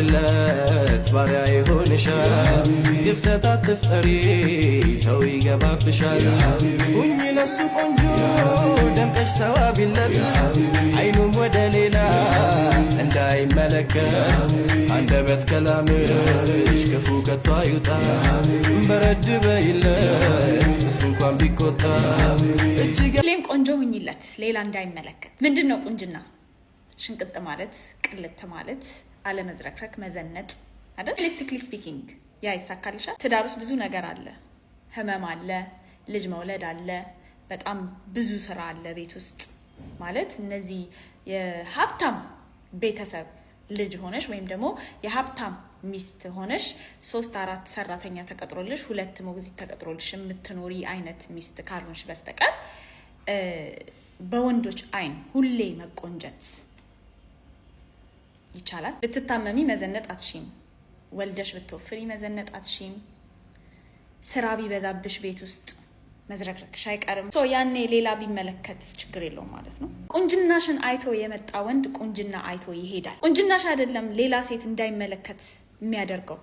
ድረሽለት ባሪያ ይሆንሻል ድፍተት አትፍጠሪ ሰው ይገባብሻል ሁኚ ለሱ ቆንጆ ደምቀሽ ተዋቢለት አይኑም ወደ ሌላ እንዳይመለከት አንደበት ከላምሽ ክፉ ከቶ አይውጣ በረድ በይለት እሱ እንኳን ቢቆጣ ሌም ቆንጆ ሁኚለት ሌላ እንዳይመለከት ምንድነው ቁንጅና ሽንቅጥ ማለት ቅልት ማለት አለመዝረክረክ መዘነጥ አይደል ሪሊስቲክሊ ስፒኪንግ ያ ይሳካልሻል ትዳር ውስጥ ብዙ ነገር አለ ህመም አለ ልጅ መውለድ አለ በጣም ብዙ ስራ አለ ቤት ውስጥ ማለት እነዚህ የሀብታም ቤተሰብ ልጅ ሆነሽ ወይም ደግሞ የሀብታም ሚስት ሆነሽ 3-4 ሰራተኛ ተቀጥሮልሽ 2 ሞግዚት ተቀጥሮልሽ የምትኖሪ አይነት ሚስት ካልሆንሽ በስተቀር በወንዶች አይን ሁሌ መቆንጀት ይቻላል ብትታመሚ መዘነጥ አትሺም ወልደሽ ብትወፍሪ መዘነጥ አትሺም ስራ ቢበዛብሽ ቤት ውስጥ መዝረክረክሽ አይቀርም ያኔ ሌላ ቢመለከት ችግር የለውም ማለት ነው ቁንጅናሽን አይቶ የመጣ ወንድ ቁንጅና አይቶ ይሄዳል ቁንጅናሽ አይደለም ሌላ ሴት እንዳይመለከት የሚያደርገው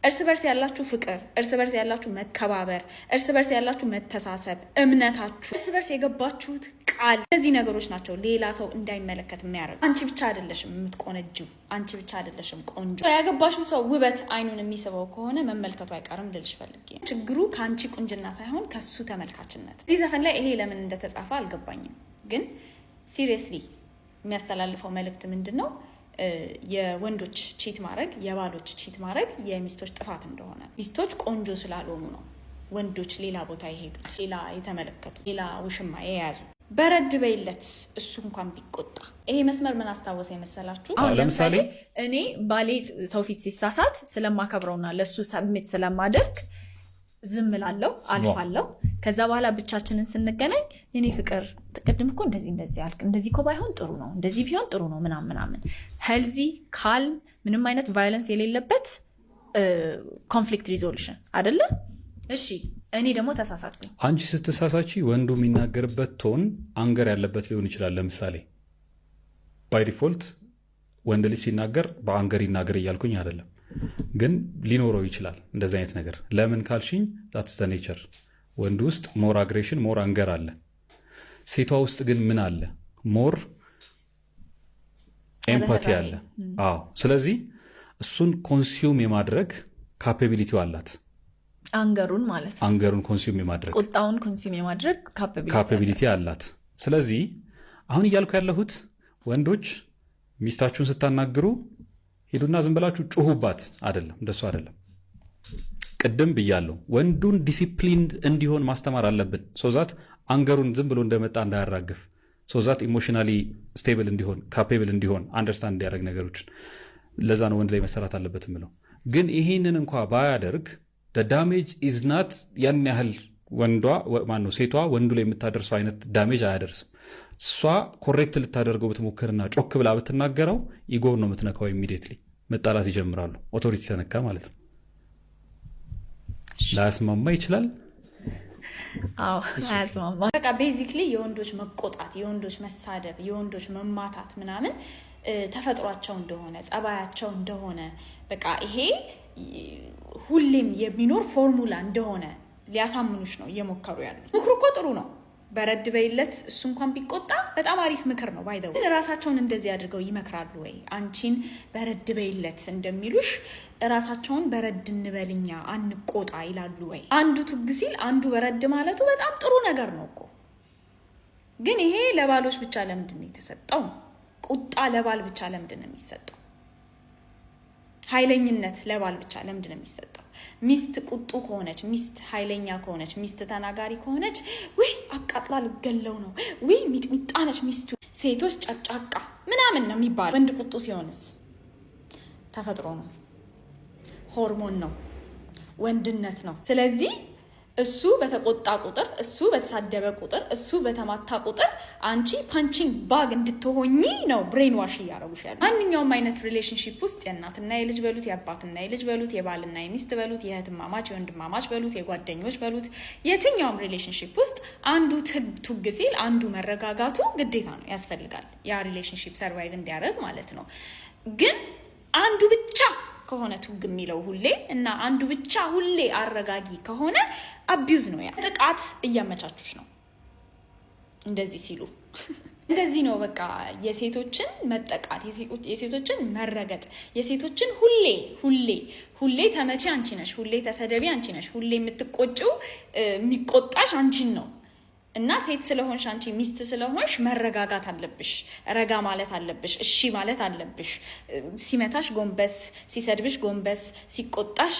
እርስ በርስ ያላችሁ ፍቅር እርስ በርስ ያላችሁ መከባበር እርስ በርስ ያላችሁ መተሳሰብ እምነታችሁ እርስ በርስ የገባችሁት ቃል እነዚህ ነገሮች ናቸው ሌላ ሰው እንዳይመለከት የሚያደርግ አንቺ ብቻ አይደለሽም የምትቆነጂው አንቺ ብቻ አይደለሽም ቆንጆ ያገባሽው ሰው ውበት አይኑን የሚስበው ከሆነ መመልከቱ አይቀርም ልልሽ ፈልጌ ችግሩ ካንቺ ቁንጅና ሳይሆን ከሱ ተመልካችነት እዚህ ዘፈን ላይ ይሄ ለምን እንደተጻፈ አልገባኝም ግን ሲሪየስሊ የሚያስተላልፈው መልእክት ምንድነው የወንዶች ቺት ማድረግ የባሎች ቺት ማድረግ የሚስቶች ጥፋት እንደሆነ ሚስቶች ቆንጆ ስላልሆኑ ነው ወንዶች ሌላ ቦታ ይሄዱት ሌላ የተመለከቱ ሌላ ውሽማ የያዙ በረድ በይለት እሱ እንኳን ቢቆጣ ይሄ መስመር ምን አስታወሰ ይመስላችሁ ለምሳሌ እኔ ባሌ ሰው ፊት ሲሳሳት ስለማከብረውና ለሱ ሰብሚት ስለማደርግ ዝም እላለሁ አልፋለሁ ከዛ በኋላ ብቻችንን ስንገናኝ የኔ ፍቅር ተቀድም እኮ እንደዚህ አልክ እንደዚህ እኮ ባይሆን ጥሩ ነው እንደዚህ ቢሆን ጥሩ ነው ምናምን ሄልዚ ካልም ምንም አይነት ቫዮለንስ የሌለበት ኮንፍሊክት ሪዞሉሽን አይደለ እሺ እኔ ደግሞ ተሳሳትኩኝ አንቺ ስትሳሳቺ ወንዱ የሚናገርበት ቶን አንገር ያለበት ሊሆን ይችላል ለምሳሌ ባይ ዲፎልት ወንድ ልጅ ሲናገር በአንገር ይናገር እያልኩኝ አይደለም ግን ሊኖረው ይችላል እንደዚህ አይነት ነገር ለምን ካልሽኝ that's the nature ወንድ ውስጥ ሞር አግሬሽን ሞር አንገር አለ ሴቷ ውስጥ ግን ምን አለ ሞር ኤምፓቲ አለ አዎ ስለዚህ እሱን ኮንሱም የማድረግ ካፓቢሊቲው አላት አንገሩን ማለት ነው አንገሩን ኮንሱም የማድረግ ቁጣውን ኮንሱም የማድረግ ካፓቢሊቲ አላት ስለዚህ አሁን እያልኩ ያለሁት ወንዶች ሚስታችሁን ስታናግሩ ሄዱና ዝም ብላችሁ ጩሁባት አይደለም እንደሱ አይደለም ቅድም ብያለሁ ወንዱን ዲሲፕሊንድ እንዲሆን ማስተማር አለብን ሶዛት አንገሩን ዝም ብሎ እንደመጣ እንዳያራግፍ ሶዛት ኢሞሽናሊ ስቴብል እንዲሆን ካፓብል እንዲሆን አንደርስታንድ እንዲያደርግ ነገሮች ለዛ ነው ወንድ ላይ መሰራት አለበት ምለው ግን ይሄንን እንኳን ባያደርግ the damage is not ያን ያህል ወንዷ ማነው ሴቷ ወንዱ ላይ የምታደርሰው አይነት ዳሜጅ አያደርስም እሷ ኮሬክት ልታደርገው ብትሞክርና ጮክ ብላ ብትናገረው ኢጎው ነው የምትነካው ኢሚዲየትሊ መጣላት ይጀምራሉ ኦቶሪቲ ተነካ ማለት ነው ላስማማ ይችላል አዎ አስማማ በቃ ቤዚክሊ የወንዶች መቆጣት የወንዶች መሳደብ የወንዶች መማታት ምናምን ተፈጥሯቸው እንደሆነ ጸባያቸው እንደሆነ በቃ ይሄ ሁሌም የሚኖር ፎርሙላ እንደሆነ ሊያሳምኑሽ ነው እየሞከሩ ያሉት ምክሩ እኮ ጥሩ ነው በረድ በይለት እሱ እንኳን ቢቆጣ በጣም አሪፍ ምክር ነው ባይደው ራሳቸውን እንደዚህ አድርገው ይመክራሉ ወይ አንቺን በረድ በይለት እንደሚሉሽ ራሳቸውን በረድ እንበልኛ አንቆጣ ይላሉ ወይ አንዱ ትግ ሲል አንዱ በረድ ማለቱ በጣም ጥሩ ነገር ነው እኮ ግን ይሄ ለባሎች ብቻ ለምንድን ነው የተሰጠው ቁጣ ለባል ብቻ ለምንድን ነው የሚሰጠው ኃይለኝነት ለባል ብቻ ለምንድን ነው የሚሰጠው ሚስት ቁጡ ከሆነች ሚስት ኃይለኛ ከሆነች ሚስት ተናጋሪ ከሆነች ወይ አቃጥላ ልገለው ነው ወይ ሚጥሚጣ ነች ሚስቱ ሴቶች ጫጫቃ ምናምን ነው የሚባል ወንድ ቁጡ ሲሆንስ ተፈጥሮ ነው ሆርሞን ነው ወንድነት ነው ስለዚህ እሱ በተቆጣ ቁጥር እሱ በተሳደበ ቁጥር እሱ በተማታ ቁጥር አንቺ ፓንቺንግ ባግ እንድትሆኚ ነው ብሬን ዋሽ ያረጉሽ ያለው ማንኛውም አይነት ሪሌሽንሺፕ ውስጥ የእናትና የልጅ በሉት የአባትና የልጅ በሉት የባልና የሚስት በሉት የእህትማማች የወንድማማች በሉት የጓደኞች በሉት የትኛውም ሪሌሽንሺፕ ውስጥ አንዱ ትግ ሲል አንዱ መረጋጋቱ ግዴታ ነው ያስፈልጋል ያ ሪሌሽንሺፕ ሰርቫይቭ እንዲያደርግ ማለት ነው ግን አንዱ ብቻ ከሆነ ቱግ የሚለው ሁሌ እና አንዱ ብቻ ሁሌ አረጋጊ ከሆነ አቢዩዝ ነው። ያ ጥቃት እያመቻቹች ነው እንደዚህ ሲሉ እንደዚህ ነው በቃ የሴቶችን መጠቃት፣ የሴቶችን መረገጥ፣ የሴቶችን ሁሌ ተመቼ አንቺ ነሽ፣ ሁሌ ተሰደቢ አንቺ ነሽ፣ ሁሌ የምትቆጪው የሚቆጣሽ አንቺን ነው። እና ሴት ስለሆንሽ አንቺ ሚስት ስለሆንሽ መረጋጋት አለብሽ፣ ረጋ ማለት አለብሽ፣ እሺ ማለት አለብሽ። ሲመታሽ ጎንበስ፣ ሲሰድብሽ ጎንበስ፣ ሲቆጣሽ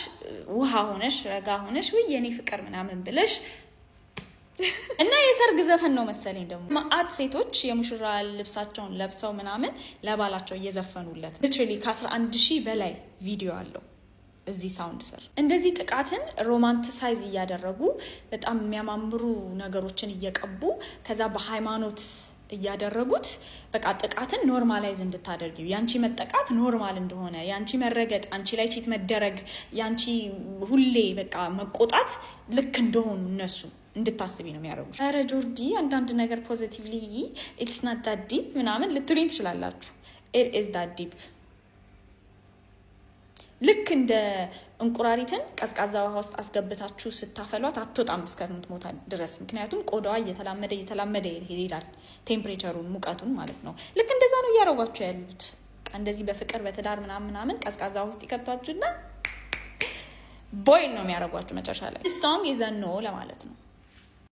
ውሃ ሆነሽ ረጋ ሆነሽ ወይ የኔ ፍቅር ምናምን ብለሽ እና የሰርግ ዘፈን ነው መሰለኝ ደግሞ ማአት ሴቶች የሙሽራ ልብሳቸውን ለብሰው ምናምን ለባላቸው እየዘፈኑለት ሊትራሊ ከ11,000 በላይ ቪዲዮ አለው እዚህ ሳውንድ ስር። እንደዚህ ጥቃትን ሮማንቲሳይዝ እያደረጉ በጣም የሚያማምሩ ነገሮችን እየቀቡ ከዛ በሃይማኖት እያደረጉት በቃ ጥቃትን ኖርማላይዝ እንድታደርጊው ያንቺ መጠቃት ኖርማል እንደሆነ ያንቺ መረገጥ፣ አንቺ ላይ ቺት መደረግ፣ ያንቺ ሁሌ በቃ መቆጣት ልክ እንደሆኑ እነሱ እንድታስቢ ነው የሚያደርጉሽ። ኧረ ጆርዲ አንዳንድ ነገር ፖዚቲቭሊ ኢትስ ናት ዳት ዲፕ ምናምን ልትሉኝ ትችላላችሁ። ኢት ኢዝ ዳት ዲፕ። ልክ እንደ እንቁራሪትን ቀዝቃዛ ውሃ ውስጥ አስገብታችሁ ስታፈሏት አትወጣም እስከምትሞታ ድረስ። ምክንያቱም ቆዳዋ እየተላመደ ይሄዳል፣ ቴምፕሬቸሩን ሙቀቱን ማለት ነው። ልክ እንደዛ ነው እያደረጓችሁ ያሉት። እንደዚህ በፍቅር በትዳር ምናምን ቀዝቃዛ ውስጥ ይከቷችሁና ቦይል ነው የሚያደርጓችሁ መጨረሻ ላይ። ሶንግ ኢዝ ኖ ለማለት ነው።